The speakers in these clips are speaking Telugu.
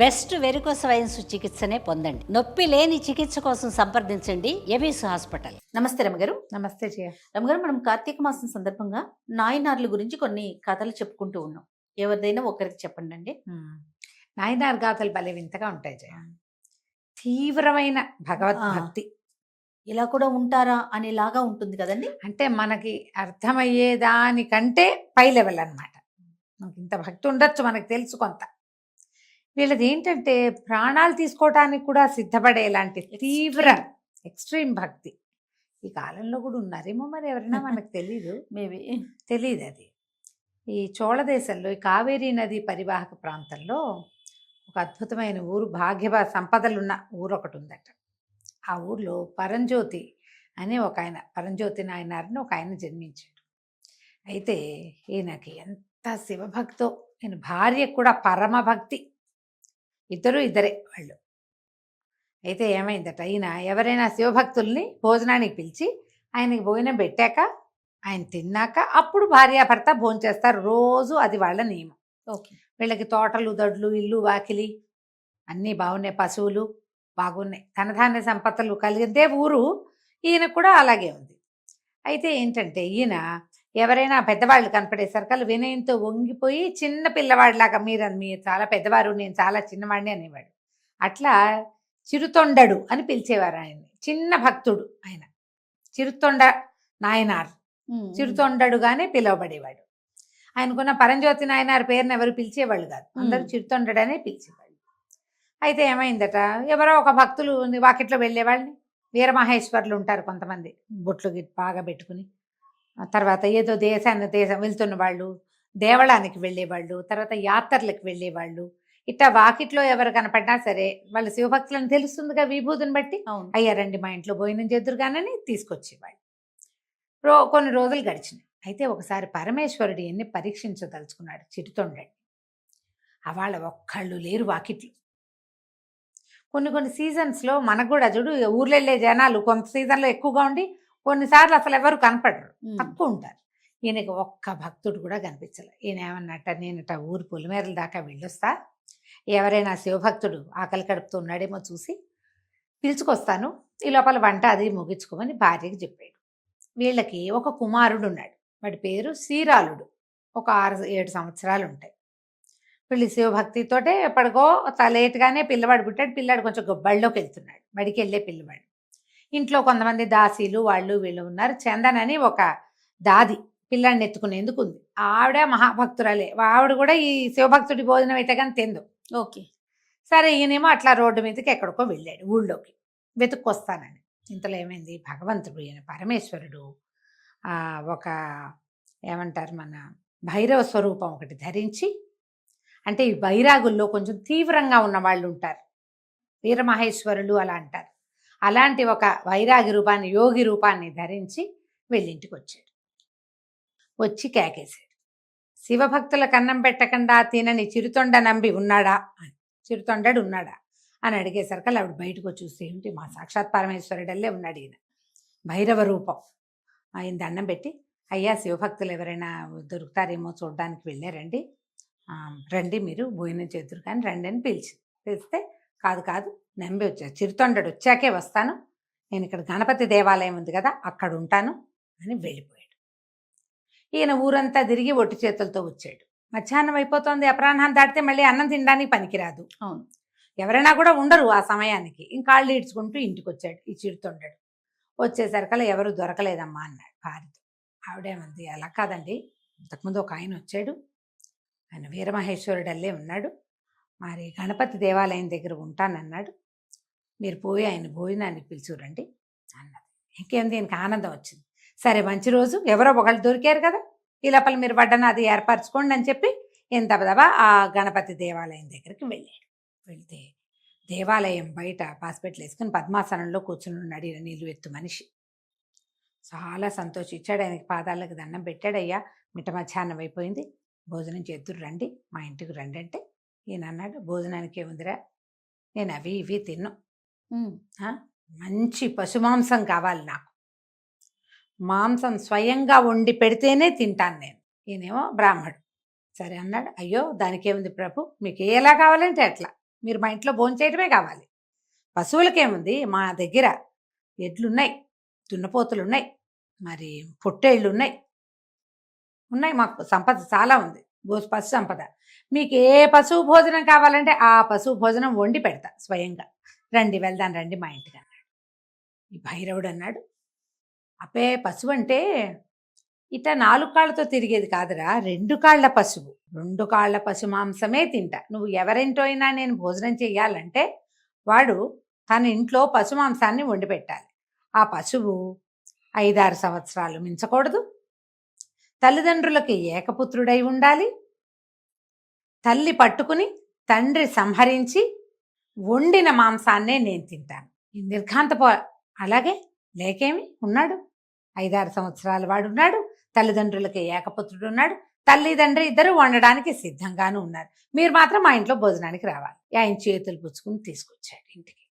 బెస్ట్ వెరికోస్ వైన్స్ చికిత్సనే పొందండి. నొప్పి లేని చికిత్స కోసం సంప్రదించండి ఎబిస్ హాస్పిటల్. నమస్తే రమగారు. నమస్తే జయ. రమగారు, మనం కార్తీక మాసం సందర్భంగా నాయనార్ల గురించి కొన్ని కథలు చెప్పుకుంటూ ఉన్నాం. ఎవరిదైనా ఒకరికి చెప్పండి అండి. నాయనార్ గాథలు భలే వింతగా ఉంటాయి జయ. తీవ్రమైన భగవద్భక్తి. ఇలా కూడా ఉంటారా అనేలాగా ఉంటుంది కదండి. అంటే మనకి అర్థమయ్యేదానికంటే పై లెవెల్ అనమాట. మనకి ఇంత భక్తి ఉండొచ్చు, మనకు తెలుసు కొంత. వీళ్ళది ఏంటంటే ప్రాణాలు తీసుకోవటానికి కూడా సిద్ధపడేలాంటి తీవ్ర ఎక్స్ట్రీమ్ భక్తి. ఈ కాలంలో కూడా ఉన్నారేమో మరి, ఎవరైనా మనకు తెలీదు. మేబీ తెలియదు అది. ఈ చోళ దేశంలో ఈ కావేరీ నది పరివాహక ప్రాంతంలో ఒక అద్భుతమైన ఊరు, భాగ్య సంపదలున్న ఊరు ఒకటి ఉందట. ఆ ఊర్లో పరంజ్యోతి అని ఒక ఆయన, పరంజ్యోతి నాయనారిని ఒక ఆయన జన్మించాడు. అయితే ఈయనకి ఎంత శివభక్తో, ఈయన భార్య కూడా పరమభక్తి, ఇద్దరే వాళ్ళు. అయితే ఏమైందట, ఈయన ఎవరైనా శివభక్తుల్ని భోజనానికి పిలిచి ఆయనకి భోజనం పెట్టాక, ఆయన తిన్నాక అప్పుడు భార్యాభర్త భోంచేస్తారు రోజు. అది వాళ్ళ నియమం. ఓకే. వీళ్ళకి తోటలు, దొడ్లు, ఇల్లు, వాకిలి అన్నీ బాగున్నాయి, పశువులు బాగున్నాయి, ధనధాన్య సంపత్తులు కలిగితే ఊరు. ఈయన కూడా అలాగే ఉంది. అయితే ఏంటంటే ఈయన ఎవరైనా పెద్దవాళ్ళు కనపడేసరికి వినయంతో వంగిపోయి చిన్న పిల్లవాడిలాగా, మీరు చాలా పెద్దవారు, నేను చాలా చిన్నవాడిని అనేవాడు. అట్లా చిరుతొండడు అని పిలిచేవారు ఆయన్ని. చిన్న భక్తుడు ఆయన, చిరుతొండ నాయనార్, చిరుతొండడుగానే పిలువబడేవాడు. ఆయనకున్న పరంజ్యోతి నాయనార్ పేరుని ఎవరు పిలిచేవాళ్ళు కాదు, అందరూ చిరుతొండడనే పిలిచేవాళ్ళు. అయితే ఏమైందట, ఎవరో ఒక భక్తులు వాకిట్లో వెళ్ళేవాళ్ళని, వీరమహేశ్వర్లు ఉంటారు కొంతమంది, బొట్లు బాగా పెట్టుకుని, తర్వాత ఏదో దేశం వెళ్తున్న వాళ్ళు, దేవళానికి వెళ్ళేవాళ్ళు, తర్వాత యాత్రలకు వెళ్ళేవాళ్ళు. ఇట్లా వాకిట్లో ఎవరు కనపడినా సరే వాళ్ళు శివభక్తులను తెలుస్తుందిగా విభూతిని బట్టి, అయ్యారండి మా ఇంట్లో భోజనం చేద్దురుగానని తీసుకొచ్చేవాళ్ళు. కొన్ని రోజులు గడిచినాయి. అయితే ఒకసారి పరమేశ్వరుడు ఎన్ని పరీక్షించదలుచుకున్నాడు చిరుతొండని. వాళ్ళ ఒక్కళ్ళు లేరు వాకిట్లు. కొన్ని సీజన్స్లో మనకు కూడా చూడు, ఊర్లో వెళ్ళే జనాలు కొంత సీజన్లో ఎక్కువగా ఉండి కొన్నిసార్లు అసలు ఎవరు కనపడరు, తక్కువ ఉంటారు. ఈయనకి ఒక్క భక్తుడు కూడా కనిపించలేదు. ఈయన ఏమన్నట్ట, నేనట ఊరు పొలిమేరల దాకా వెళ్ళొస్తా, ఎవరైనా శివభక్తుడు ఆకలి కడుపుతూ ఉన్నాడేమో చూసి పిలుచుకొస్తాను, ఈ లోపల వంట అది ముగించుకోమని భార్యకి చెప్పాడు. వీళ్ళకి ఒక కుమారుడు ఉన్నాడు, వాడి పేరు శ్రీరాలుడు. ఒక 6-7 సంవత్సరాలు ఉంటాయి. వీళ్ళు శివభక్తితోటే ఎప్పటికో లేట్గానే పిల్లవాడు పుట్టాడు. పిల్లాడు కొంచెం బడిలోకి వెళ్తున్నాడు, బడికి వెళ్ళే పిల్లవాడు. ఇంట్లో కొంతమంది దాసీలు వాళ్ళు వీళ్ళు ఉన్నారు. చందన్ అని ఒక దాది పిల్లాడిని ఎత్తుకునేందుకు ఉంది. ఆవిడ మహాభక్తురాలే. ఆవిడ కూడా ఈ శివభక్తుడి భోజనం అయితే కానీ తిందు. ఓకే. సరే, ఈయనేమో అట్లా రోడ్డు మీదకి ఎక్కడికో వెళ్ళాడు, ఊళ్ళోకి వెతుక్కొస్తానని. ఇంతలో ఏమైంది, భగవంతుడు ఈయన పరమేశ్వరుడు ఒక ఏమంటారు, మన భైరవ స్వరూపం ఒకటి ధరించి, అంటే ఈ బైరాగుల్లో కొంచెం తీవ్రంగా ఉన్న వాళ్ళు ఉంటారు, వీరమహేశ్వరులు అలా అంటారు. అలాంటి ఒక వైరాగి రూపాన్ని, యోగి రూపాన్ని ధరించి వెళ్ళింటికి వచ్చాడు. వచ్చి కేకేశాడు, శివభక్తులకు అన్నం పెట్టకుండా తినని చిరుతొండ నంబి ఉన్నాడా అని. చిరుతొండడు ఉన్నాడా అని అడిగేసరికి ఆవిడ బయటకు చూస్తే, ఏమిటి మా సాక్షాత్ పరమేశ్వరుడల్లే ఉన్నాడు ఈయన, భైరవ రూపం. ఆయన దండం పెట్టి, అయ్యా శివభక్తులు ఎవరైనా దొరుకుతారేమో చూడడానికి వెళ్ళారండి, రండి మీరు భోజనం చేద్దరు కానీ రండి అని పిలిస్తే, కాదు నంబి వచ్చారు, చిరుతొండడు వచ్చాకే వస్తాను, నేను ఇక్కడ గణపతి దేవాలయం ఉంది కదా అక్కడ ఉంటాను అని వెళ్ళిపోయాడు. ఈయన ఊరంతా తిరిగి ఒట్టి చేతులతో వచ్చాడు. మధ్యాహ్నం అయిపోతుంది, అపరాహ్నం దాటితే మళ్ళీ అన్నం తినడానికి పనికిరాదు. అవును, ఎవరైనా కూడా ఉండరు ఆ సమయానికి. ఇంకాళ్ళు ఈడ్చుకుంటూ ఇంటికి వచ్చాడు ఈ చిరుతొండడు. వచ్చేసరికల్లా ఎవరు దొరకలేదమ్మా అన్నాడు భార్యతో. ఆవిడేమంది, అలా కాదండి, ఇంతకుముందు ఒక ఆయన వచ్చాడు, ఆయన వీరమహేశ్వరుడల్లే ఉన్నాడు, మరి గణపతి దేవాలయం దగ్గర ఉంటానన్నాడు, మీరు పోయి ఆయన భోజనానికి పిలుచురండి అన్నది. ఇంకేం, దీనికి ఆనందం వచ్చింది. సరే మంచి రోజు, ఎవరో ఒకళ్ళు దొరికారు కదా, ఈ లోపల మీరు వడ్డన అది ఏర్పరచుకోండి అని చెప్పి ఎంత దబదబా ఆ గణపతి దేవాలయం దగ్గరికి వెళ్ళాడు. వెళితే దేవాలయం బయట పాస్పెట్లు వేసుకుని పద్మాసనంలో కూర్చుని ఉన్నాడు ఈయన, నీళ్ళు ఎత్తు మనిషి. చాలా సంతోషించాడు, ఆయనకి పాదాలకు దండం పెట్టాడు. అయ్యా మిట్ట మధ్యాహ్నం అయిపోయింది, భోజనం చేద్దురు రండి, మా ఇంటికి రండి అంటే ఈయన అన్నాడు, భోజనానికి ఏముందిరా, నేను అవి ఇవి తిన్ను, మంచి పశుమాంసం కావాలి నాకు, మాంసం స్వయంగా వండి పెడితేనే తింటాను నేను. ఈయనేమో బ్రాహ్మడు. సరే అన్నాడు. అయ్యో దానికేముంది ప్రభు, మీకు ఎలా కావాలంటే అట్లా, మీరు మా ఇంట్లో భోంచేయటమే కావాలి. పశువులకేముంది, మా దగ్గర ఎడ్లున్నాయి, దున్నపోతులున్నాయి, మరి పొట్టేళ్ళున్నాయి, ఉన్నాయి. మాకు సంపద చాలా ఉంది, పశు సంపద. మీకు ఏ పశువు భోజనం కావాలంటే ఆ పశువు భోజనం వండి పెడతా స్వయంగా. రండి వెళ్దాం రండి మా ఇంటికి అన్నాడు. ఈ భైరవుడు అన్నాడు, అప్పే పశువు అంటే ఇట 4 కాళ్ళతో తిరిగేది కాదురా, 2 కాళ్ళ పశువు. 2 కాళ్ళ పశు మాంసమే తింటా. నువ్వు ఎవరింటో అయినా నేను భోజనం చెయ్యాలంటే వాడు తన ఇంట్లో పశు మాంసాన్ని వండి పెట్టాలి. ఆ పశువు 5-6 సంవత్సరాలు మించకూడదు, తల్లిదండ్రులకి ఏకపుత్రుడై ఉండాలి, తల్లి పట్టుకుని తండ్రి సంహరించి వండిన మాంసాన్నే నేను తింటాను. ఈ నిర్ఘాంతపో అలాగే లేకేమి ఉన్నాడు, 5-6 సంవత్సరాల వాడు ఉన్నాడు, తల్లిదండ్రులకి ఏకపుత్రుడు ఉన్నాడు, తల్లిదండ్రి ఇద్దరు వండడానికి సిద్ధంగాను ఉన్నారు. మీరు మాత్రం మా ఇంట్లో భోజనానికి రావాలి. ఆయన చేతులు పుచ్చుకుని తీసుకొచ్చాడు ఇంటికి.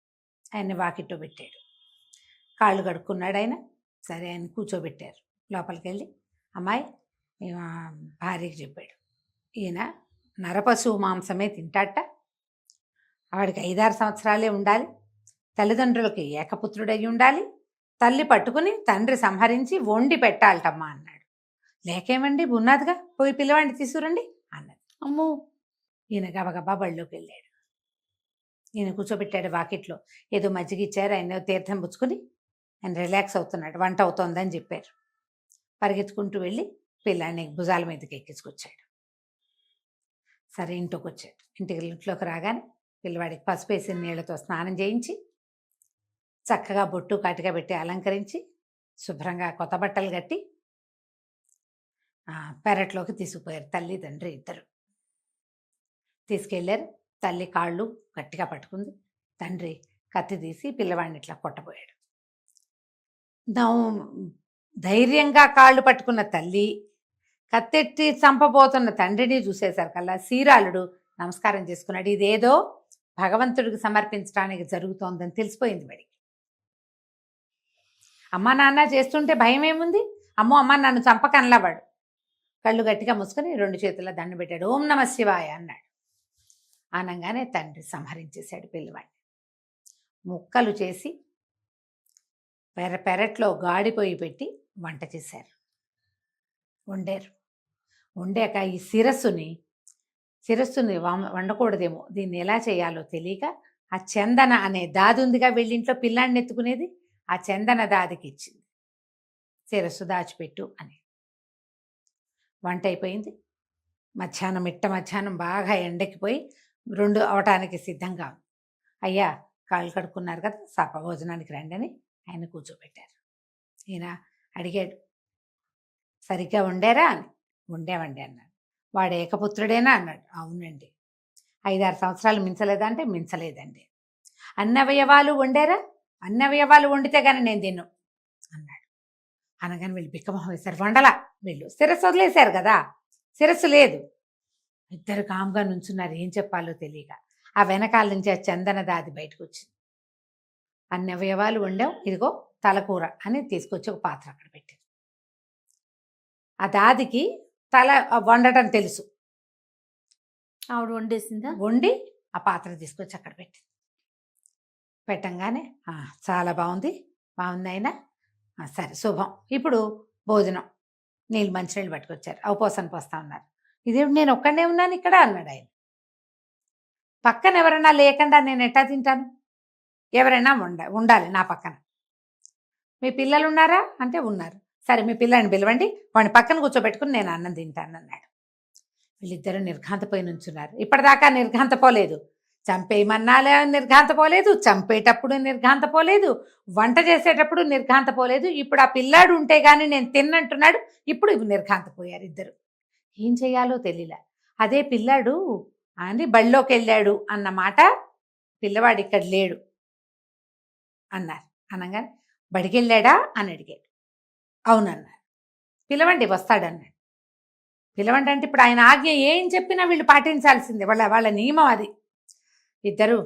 ఆయన్ని వాకిట్లో పెట్టాడు, కాళ్ళు కడుక్కున్నాడు ఆయన. సరే ఆయన కూర్చోబెట్టారు. లోపలికి వెళ్ళి, అమ్మాయి భార్యకి చెప్పాడు, ఈయన నరపశువు మాంసమే తింటాట, వాడికి 5-6 సంవత్సరాలే ఉండాలి, తల్లిదండ్రులకి ఏకపుత్రుడై ఉండాలి, తల్లి పట్టుకుని తండ్రి సంహరించి వండి పెట్టాలటమ్మా అన్నాడు. లేకేమండి ఉన్నదిగా, పోయి పిల్లవాడిని తీసుకురండి అన్నది. అమ్మో, ఈయన గబగబా బళ్ళోకి వెళ్ళాడు. ఈయన కూర్చోబెట్టాడు వాకిట్లో. ఏదో మజ్జిగ ఇచ్చారు, ఆయన తీర్థం పుచ్చుకుని ఆయన రిలాక్స్ అవుతున్నాడు. వంట అవుతోందని చెప్పారు. పరిగెత్తుకుంటూ వెళ్ళి పిల్లాడిని భుజాల మీదకి ఎక్కించుకొచ్చాడు. సరే ఇంట్లోకి వచ్చాడు. ఇంట్లోకి రాగానే పిల్లవాడికి పసుపు వేసిన నీళ్లతో స్నానం చేయించి చక్కగా బొట్టు కాటిగా పెట్టి అలంకరించి శుభ్రంగా కొత్త బట్టలు కట్టి పెరట్లోకి తీసుకుపోయారు. తల్లి తండ్రి ఇద్దరు తీసుకెళ్ళారు. తల్లి కాళ్ళు గట్టిగా పట్టుకుంది, తండ్రి కత్తి తీసి పిల్లవాడిని ఇట్లా కొట్టబోయాడు. ధైర్యంగా కాళ్ళు పట్టుకున్న తల్లి కత్తెట్టి చంపబోతున్న తండ్రిని చూసేసరికల్లా శ్రీరాలుడు నమస్కారం చేసుకున్నాడు. ఇదేదో భగవంతుడికి సమర్పించడానికి జరుగుతోందని తెలిసిపోయింది వాడికి. అమ్మ నాన్న చేస్తుంటే భయం ఏముంది, అమ్మో అమ్మ నన్ను చంపకనలావాడు. కళ్ళు గట్టిగా మూసుకొని 2 చేతుల దండ పెట్టాడు. ఓం నమ శివాయ అన్నాడు. అనగానే తండ్రి సంహరించేశాడు పిల్లవాడిని. ముక్కలు చేసి పెరట్లో గాడిపోయి పెట్టి వంట చేశారు, వండారు. వండాక ఈ శిరస్సుని వండకూడదేమో, దీన్ని ఎలా చేయాలో తెలియక ఆ చందన అనే దాది ఉందిగా వీళ్ళింట్లో పిల్లాడిని ఎత్తుకునేది, ఆ చందన దాదికి ఇచ్చింది, శిరస్సు దాచిపెట్టు అని. వంట అయిపోయింది. మధ్యాహ్నం బాగా ఎండెక్కిపోయి 2 అవటానికి సిద్ధంగా ఉంది. అయ్యా కాళ్ళు కడుక్కున్నారు కదా, సప భోజనానికి రండి అని ఆయన కూర్చోబెట్టారు. ఈయన అడిగాడు, సరిగ్గా వండారా అని. వండామండి అన్నాడు. వాడు ఏకపుత్రుడేనా అన్నాడు. అవునండి. 5-6 సంవత్సరాలు మించలేదా అంటే మించలేదండి. అన్ని అవయవాలు వండారా? అన్ని అవయవాలు వండితే కానీ నేను తిన్ను అన్నాడు. అనగానే వీళ్ళు బిక్కమొహం వేశారు. వండలా, వీళ్ళు శిరస్సు వదిలేశారు కదా, శిరస్సు లేదు. ఇద్దరు కామ్గా నుంచున్నారు, ఏం చెప్పాలో తెలియక. ఆ వెనకాల నుంచి ఆ చందన దాది బయటకు వచ్చింది. అన్ని అవయవాలు వండాం, ఇదిగో తలకూర అని తీసుకొచ్చి ఒక పాత్ర అక్కడ పెట్టారు. ఆ దాదికి తల వండటం తెలుసు. ఆవిడ వండేసిందా? వండి ఆ పాత్ర తీసుకొచ్చి అక్కడ పెట్టింది. పెట్టంగానే చాలా బాగుంది అయినా సరే శుభం, ఇప్పుడు భోజనం. మంచినీళ్ళు పట్టుకొచ్చారు, అవపోసన పోస్తా ఉన్నారు. ఇదేమిటి నేను ఒక్కడే ఉన్నాను ఇక్కడ అన్నాడు ఆయన. పక్కన ఎవరైనా లేకుండా నేను ఎట్టా తింటాను, ఎవరైనా ఉండాలి నా పక్కన. మీ పిల్లలు ఉన్నారా అంటే ఉన్నారు. సరే మీ పిల్లని పిలవండి, వాడిని పక్కన కూర్చోబెట్టుకుని నేను అన్నం తింటాను అన్నాడు. వీళ్ళిద్దరూ నిర్ఘాంతపోయి నుంచున్నారు. ఇప్పటిదాకా నిర్ఘాంతపోలేదు, చంపేయమన్నాలే నిర్ఘాంతపోలేదు, చంపేటప్పుడు నిర్ఘాంతపోలేదు, వంట చేసేటప్పుడు నిర్ఘాంతపోలేదు. ఇప్పుడు ఆ పిల్లాడు ఉంటే గాని నేను తిన్నంటున్నాడు. ఇప్పుడు నిర్ఘాంతపోయారు ఇద్దరు. ఏం చెయ్యాలో తెలియలే. అదే పిల్లాడు అని బళ్ళోకి వెళ్ళాడు అన్నమాట, పిల్లవాడు ఇక్కడ లేడు అన్నారు. అనగానే బడికి వెళ్ళాడా అని అడిగాడు. అవునన్నారు. పిలవండి వస్తాడన్నాడు. పిలవండి అంటే ఇప్పుడు ఆయన ఆజ్ఞ ఏం చెప్పినా వీళ్ళు పాటించాల్సిందే, వాళ్ళ నియమం అది. ఇద్దరు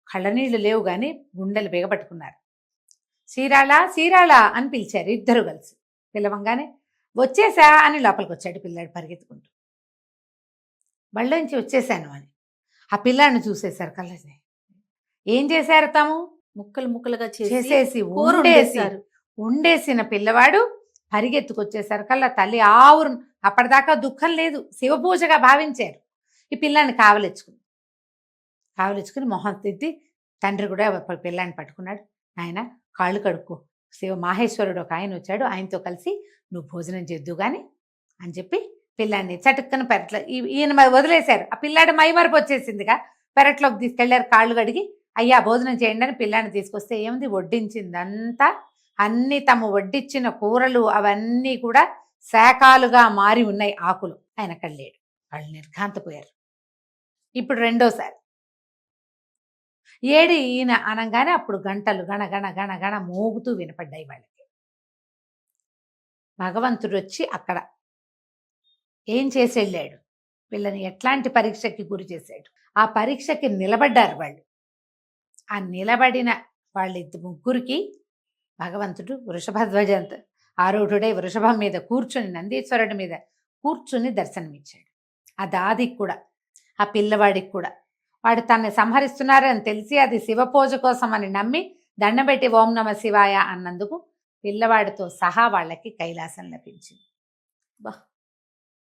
కళ్ళనీళ్ళు లేవు కానీ గుండెలు బిగపట్టుకున్నారు. సీరాళా అని పిలిచారు ఇద్దరు కలిసి. పిలవంగానే వచ్చేసా అని లోపలికి వచ్చాడు పిల్లాడు పరిగెత్తుకుంటూ. బళ్ళోంచి వచ్చేసాను అని. ఆ పిల్లాడిని చూసేశారు కళ్ళని. ఏం చేశారు తాము? ముక్కలు ముక్కలుగా చేసేసి కూర ఉండేసి వండేశారు. ఉండేసిన పిల్లవాడు పరిగెత్తుకొచ్చేసరికల్లా తల్లి ఆవురు. అప్పటిదాకా దుఃఖం లేదు, శివపూజగా భావించారు. ఈ పిల్లాన్ని కావలిచ్చుకుని మొహం తిద్ది తండ్రి కూడా పిల్లాన్ని పట్టుకున్నాడు. ఆయన కాళ్ళు కడుక్కో, శివ మాహేశ్వరుడు ఒక ఆయన వచ్చాడు, ఆయనతో కలిసి నువ్వు భోజనం చేద్దు గాని అని చెప్పి పిల్లాన్ని చటుక్కన పెరట్లో ఈయన వదిలేశారు. ఆ పిల్లాడి మైమరపు వచ్చేసిందిగా, పెరట్లోకి తీసుకెళ్లారు. కాళ్ళు కడిగి అయ్యా భోజనం చేయండి అని పిల్లాన్ని తీసుకొస్తే ఏముంది, వడ్డించిందంతా అన్ని తమ వడ్డిచ్చిన కూరలు అవన్నీ కూడా శాఖాలుగా మారి ఉన్నాయి, ఆకులు. ఆయన అక్కడ లేడు. వాళ్ళు నిర్ఘాంతపోయారు. ఇప్పుడు రెండోసారి ఏడి ఈయన అనగానే అప్పుడు గంటలు గణ గణ గణ గణ మోగుతూ వినపడ్డాయి వాళ్ళకి. భగవంతుడు వచ్చి అక్కడ ఏం చేసి వెళ్ళాడు, వీళ్ళని ఎట్లాంటి పరీక్షకి గురి చేశాడు. ఆ పరీక్షకి నిలబడ్డారు వాళ్ళు. ఆ నిలబడిన ముగ్గురికి భగవంతుడు వృషభధ్వజంత ఆరూఢుడై వృషభం మీద కూర్చుని, నందీశ్వరుడి మీద కూర్చుని దర్శనమిచ్చాడు. ఆ దాదికి కూడా, ఆ పిల్లవాడికి కూడా. వాడు తనని సంహరిస్తున్నారని తెలిసి అది శివపూజ కోసం అని నమ్మి దండం పెట్టి ఓం నమ శివాయ అన్నందుకు పిల్లవాడితో సహా వాళ్ళకి కైలాసం లభించింది.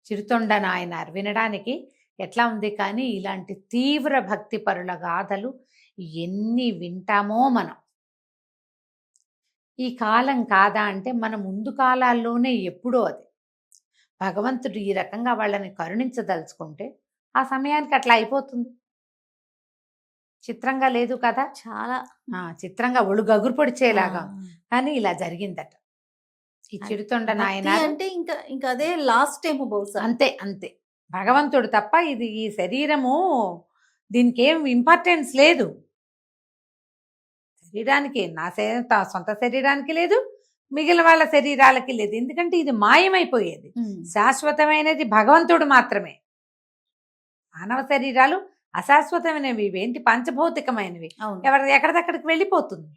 చిరుతొండ నాయనార్ వినడానికి ఎట్లా ఉంది, కానీ ఇలాంటి తీవ్ర భక్తి పరుల గాథలు ఎన్ని వింటామో మనం. ఈ కాలం కాదా అంటే మన ముందు కాలాల్లోనే ఎప్పుడో అది భగవంతుడు ఈ రకంగా వాళ్ళని కరుణించదలుచుకుంటే ఆ సమయానికి అట్లా అయిపోతుంది. చిత్రంగా లేదు కదా, చాలా చిత్రంగా ఒళ్ళు గగురు పొడిచేలాగా. కానీ ఇలా జరిగిందట. ఈ చిరుతొండ నాయన అంటే ఇంకా అదే లాస్ట్ టైం బహుశా. అంతే అంతే, భగవంతుడు తప్ప ఇది ఈ శరీరము దీనికి ఏం ఇంపార్టెన్స్ లేదు. శరీరానికి నా సొంత శరీరానికి లేదు, మిగిలిన వాళ్ళ శరీరాలకి లేదు. ఎందుకంటే ఇది మాయమైపోయేది. శాశ్వతమైనది భగవంతుడు మాత్రమే. మానవ శరీరాలు అశాశ్వతమైనవి, ఏంటి పంచభౌతికమైనవి, ఎక్కడిదక్కడికి వెళ్ళిపోతుంది.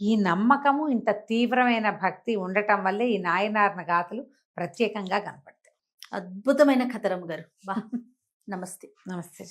ఈ నమ్మకము, ఇంత తీవ్రమైన భక్తి ఉండటం వల్లే ఈ నాయనార్న గాథలు ప్రత్యేకంగా కనపడతాయి. అద్భుతమైన కథ రమ్మ గారు. నమస్తే. నమస్తే.